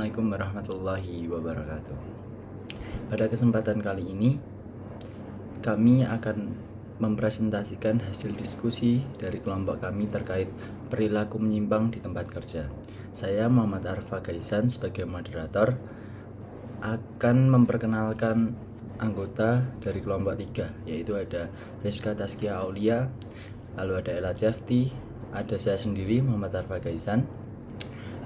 Assalamualaikum warahmatullahi wabarakatuh. Pada kesempatan kali ini, kami akan mempresentasikan hasil diskusi dari kelompok kami terkait perilaku menyimpang di tempat kerja. Saya Muhammad Arfa Gaisan sebagai moderator akan memperkenalkan anggota dari kelompok 3, yaitu ada Rizka Taskia Aulia, lalu ada Ella Jafti, ada saya sendiri Muhammad Arfa Gaisan,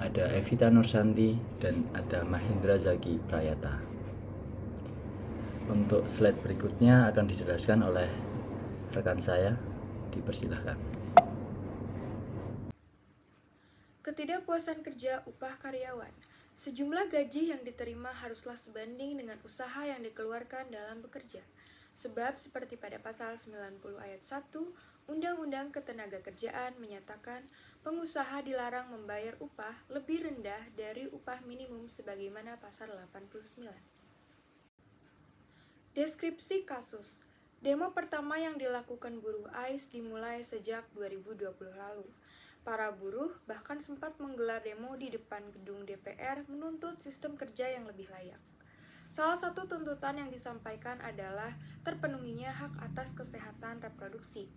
ada Evita Nursanti, dan ada Mahendra Zaki Prayata. Untuk slide berikutnya akan dijelaskan oleh rekan saya. Dipersilahkan. Ketidakpuasan kerja upah karyawan. Sejumlah gaji yang diterima haruslah sebanding dengan usaha yang dikeluarkan dalam bekerja. Sebab seperti pada pasal 90 ayat 1 Undang-Undang Ketenagakerjaan menyatakan pengusaha dilarang membayar upah lebih rendah dari upah minimum sebagaimana pasal 89. Deskripsi kasus. Demo pertama yang dilakukan buruh AIS dimulai sejak 2020 lalu. Para buruh bahkan sempat menggelar demo di depan gedung DPR menuntut sistem kerja yang lebih layak. Salah satu tuntutan yang disampaikan adalah terpenuhinya hak atas kesehatan reproduksi.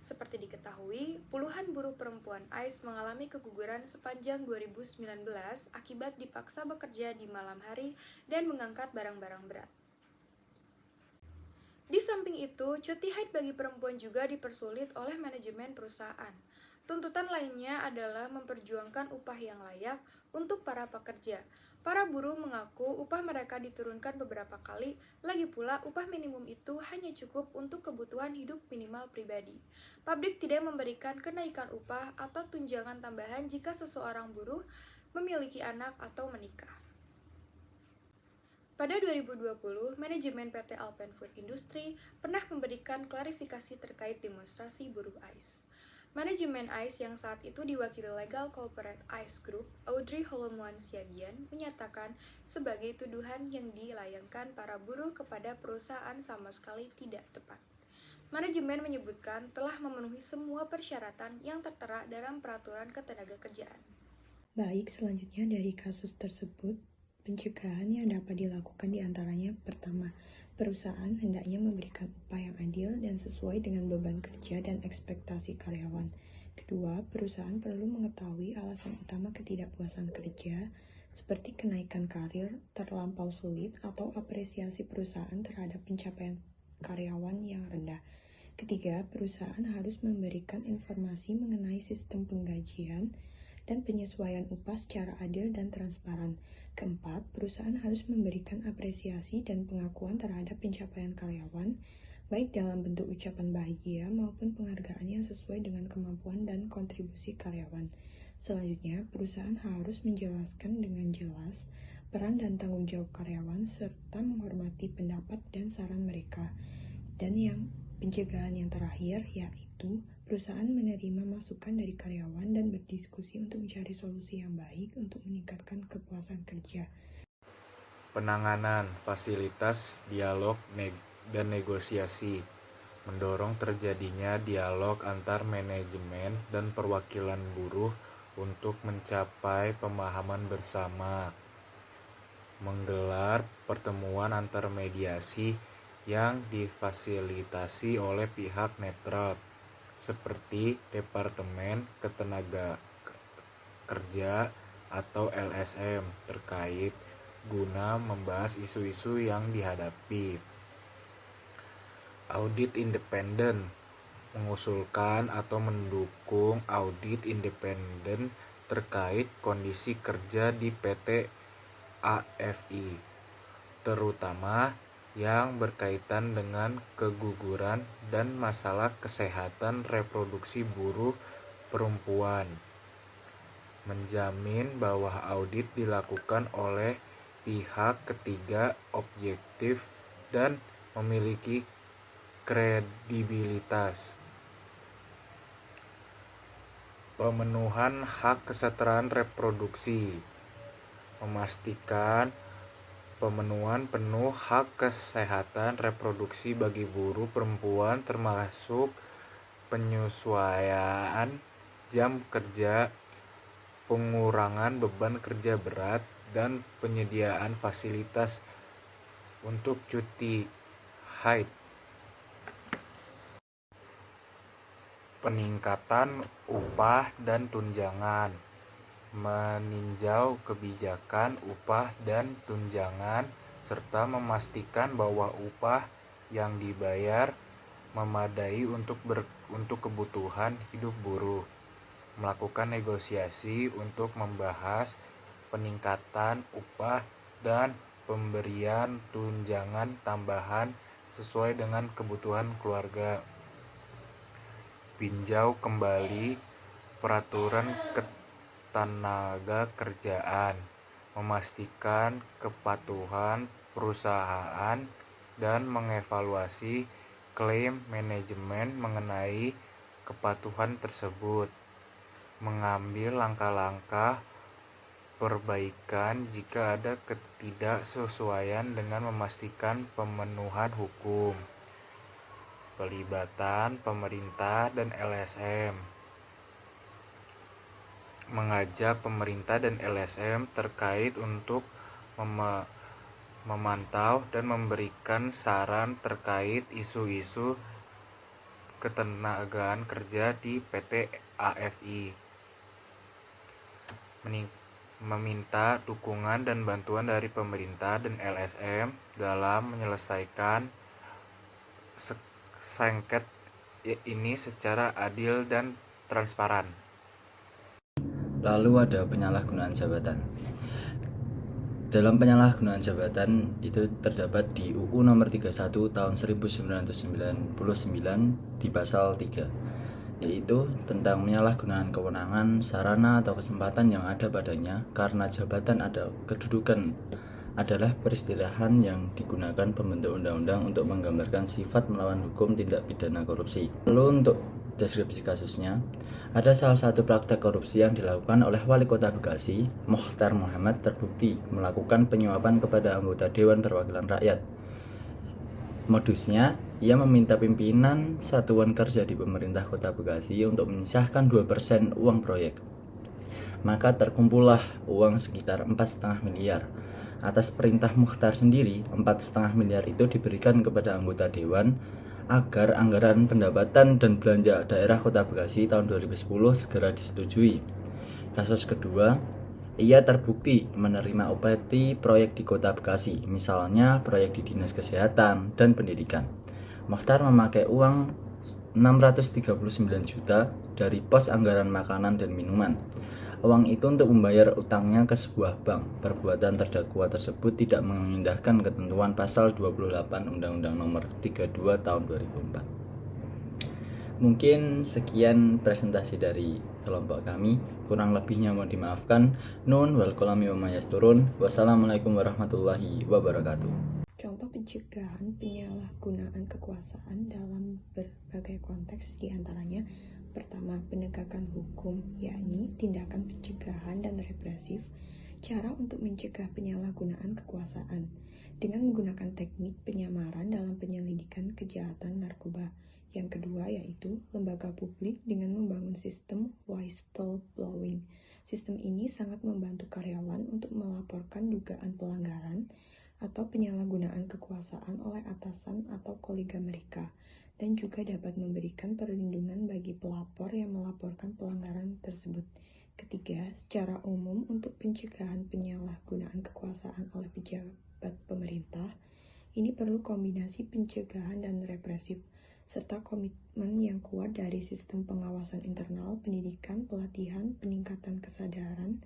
Seperti diketahui, puluhan buruh perempuan AIS mengalami keguguran sepanjang 2019 akibat dipaksa bekerja di malam hari dan mengangkat barang-barang berat. Di samping itu, cuti haid bagi perempuan juga dipersulit oleh manajemen perusahaan. Tuntutan lainnya adalah memperjuangkan upah yang layak untuk para pekerja. Para buruh mengaku upah mereka diturunkan beberapa kali, lagi pula upah minimum itu hanya cukup untuk kebutuhan hidup minimal pribadi. Pabrik tidak memberikan kenaikan upah atau tunjangan tambahan jika seseorang buruh memiliki anak atau menikah. Pada 2020, manajemen PT Alpen Food Industry pernah memberikan klarifikasi terkait demonstrasi buruh AIS. Manajemen AIS yang saat itu diwakili Legal Corporate AIS Group, Audrey Holomuan Siagian, menyatakan sebagai tuduhan yang dilayangkan para buruh kepada perusahaan sama sekali tidak tepat. Manajemen menyebutkan telah memenuhi semua persyaratan yang tertera dalam peraturan ketenagakerjaan. Baik, selanjutnya dari kasus tersebut, pencegahan yang dapat dilakukan diantaranya pertama, perusahaan hendaknya memberikan upah yang adil dan sesuai dengan beban kerja dan ekspektasi karyawan. Kedua, perusahaan perlu mengetahui alasan utama ketidakpuasan kerja, seperti kenaikan karir terlampau sulit atau apresiasi perusahaan terhadap pencapaian karyawan yang rendah. Ketiga, perusahaan harus memberikan informasi mengenai sistem penggajian dan penyesuaian upah secara adil dan transparan. Keempat, perusahaan harus memberikan apresiasi dan pengakuan terhadap pencapaian karyawan, baik dalam bentuk ucapan bahagia maupun penghargaan yang sesuai dengan kemampuan dan kontribusi karyawan. Selanjutnya, perusahaan harus menjelaskan dengan jelas peran dan tanggung jawab karyawan serta menghormati pendapat dan saran mereka. Dan yang pencegahan yang terakhir yaitu perusahaan menerima masukan dari karyawan dan berdiskusi untuk mencari solusi yang baik untuk meningkatkan kepuasan kerja. Penanganan, fasilitas, dialog, dan negosiasi. Mendorong terjadinya dialog antar manajemen dan perwakilan buruh untuk mencapai pemahaman bersama. Menggelar pertemuan antar mediasi yang difasilitasi oleh pihak netral seperti Departemen Ketenagakerja atau LSM terkait guna membahas isu-isu yang dihadapi. Audit independen, mengusulkan atau mendukung audit independen terkait kondisi kerja di PT AFI, terutama yang berkaitan dengan keguguran dan masalah kesehatan reproduksi buruh perempuan. Menjamin bahwa audit dilakukan oleh pihak ketiga objektif dan memiliki kredibilitas. Pemenuhan hak kesetaraan reproduksi, memastikan pemenuhan penuh hak kesehatan reproduksi bagi buruh perempuan termasuk penyesuaian jam kerja, pengurangan beban kerja berat, dan penyediaan fasilitas untuk cuti haid. Peningkatan upah dan tunjangan. Meninjau kebijakan upah dan tunjangan serta memastikan bahwa upah yang dibayar memadai untuk kebutuhan hidup buruh. Melakukan negosiasi untuk membahas peningkatan upah dan pemberian tunjangan tambahan sesuai dengan kebutuhan keluarga. Tinjau kembali peraturan ketenaga kerjaan, memastikan kepatuhan perusahaan, dan mengevaluasi klaim manajemen mengenai kepatuhan tersebut. Mengambil langkah-langkah perbaikan jika ada ketidaksesuaian dengan memastikan pemenuhan hukum. Pelibatan pemerintah dan LSM. Mengajak pemerintah dan LSM terkait untuk memantau dan memberikan saran terkait isu-isu ketenagaan kerja di PT AFI. Meminta dukungan dan bantuan dari pemerintah dan LSM dalam menyelesaikan sengket ini secara adil dan transparan. Lalu ada penyalahgunaan jabatan. Dalam penyalahgunaan jabatan itu terdapat di UU nomor 31 tahun 1999 di pasal 3, yaitu tentang penyalahgunaan kewenangan, sarana atau kesempatan yang ada padanya karena jabatan ada kedudukan adalah peristilahan yang digunakan pembentuk undang-undang untuk menggambarkan sifat melawan hukum tindak pidana korupsi. Lalu untuk deskripsi kasusnya, ada salah satu praktek korupsi yang dilakukan oleh Wali Kota Bekasi, Mokhtar Muhammad, terbukti melakukan penyuapan kepada anggota Dewan Perwakilan Rakyat. Modusnya, ia meminta pimpinan satuan kerja di pemerintah Kota Bekasi untuk menyisahkan 2% uang proyek. Maka terkumpullah uang sekitar 4,5 miliar. Atas perintah Mukhtar sendiri, 4,5 miliar itu diberikan kepada anggota Dewan agar anggaran pendapatan dan belanja daerah Kota Bekasi tahun 2010 segera disetujui. Kasus kedua, ia terbukti menerima upeti proyek di Kota Bekasi, misalnya proyek di Dinas Kesehatan dan Pendidikan. Mukhtar memakai uang 639 juta dari pos anggaran makanan dan minuman. Uang itu untuk membayar utangnya ke sebuah bank. Perbuatan terdakwa tersebut tidak mengindahkan ketentuan pasal 28 Undang-Undang Nomor 32 Tahun 2004. Mungkin sekian presentasi dari kelompok kami. Kurang lebihnya mohon dimaafkan. Nun wal kolami wa mayasturun. Wassalamualaikum warahmatullahi wabarakatuh. Contoh pencegahan penyalahgunaan kekuasaan dalam berbagai konteks diantaranya: pertama, penegakan hukum, yakni tindakan pencegahan dan represif. Cara untuk mencegah penyalahgunaan kekuasaan dengan menggunakan teknik penyamaran dalam penyelidikan kejahatan narkoba. Yang kedua yaitu lembaga publik dengan membangun sistem whistleblowing. Sistem ini sangat membantu karyawan untuk melaporkan dugaan pelanggaran atau penyalahgunaan kekuasaan oleh atasan atau kolega mereka, dan juga dapat memberikan perlindungan bagi pelapor yang melaporkan pelanggaran tersebut. Ketiga, secara umum untuk pencegahan penyalahgunaan kekuasaan oleh pejabat pemerintah, ini perlu kombinasi pencegahan dan represif, serta komitmen yang kuat dari sistem pengawasan internal, pendidikan, pelatihan, peningkatan kesadaran,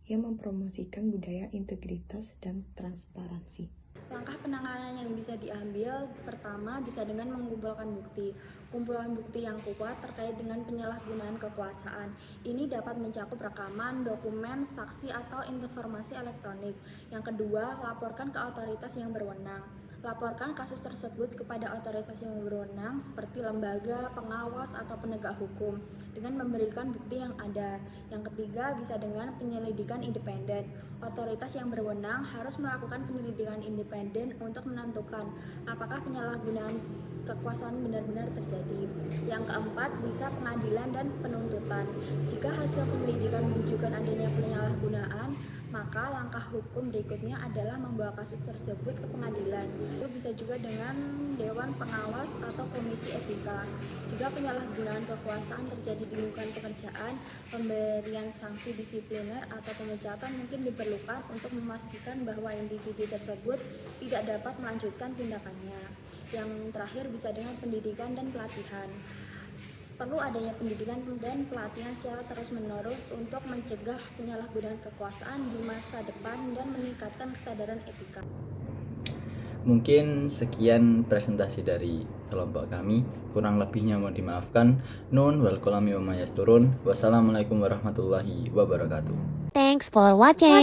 yang mempromosikan budaya integritas dan transparansi. Langkah penanganan yang bisa diambil, pertama bisa dengan mengumpulkan bukti. Kumpulan bukti yang kuat terkait dengan penyalahgunaan kekuasaan. Ini dapat mencakup rekaman, dokumen, saksi, atau informasi elektronik. Yang kedua, laporkan ke otoritas yang berwenang. Laporkan kasus tersebut kepada otoritas yang berwenang seperti lembaga, pengawas, atau penegak hukum dengan memberikan bukti yang ada. Yang ketiga, bisa dengan penyelidikan independen. Otoritas yang berwenang harus melakukan penyelidikan independen untuk menentukan apakah penyalahgunaan kekuasaan benar-benar terjadi. Yang keempat, bisa pengadilan dan penuntutan. Jika hasil penyelidikan menunjukkan adanya penyalahgunaan, maka langkah hukum berikutnya adalah membawa kasus tersebut ke pengadilan. Itu bisa juga dengan Dewan Pengawas atau Komisi Etika. Jika penyalahgunaan kekuasaan terjadi di lingkungan pekerjaan, pemberian sanksi disipliner atau pemecatan mungkin diperlukan untuk memastikan bahwa individu tersebut tidak dapat melanjutkan tindakannya. Yang terakhir bisa dengan pendidikan dan pelatihan. Perlu adanya pendidikan dan pelatihan secara terus-menerus untuk mencegah penyalahgunaan kekuasaan di masa depan dan meningkatkan kesadaran etika. Mungkin sekian presentasi dari kelompok kami. Kurang lebihnya mohon dimaafkan. Nun wal kolami wa mayasturun. Wassalamualaikum warahmatullahi wabarakatuh. Thanks for watching.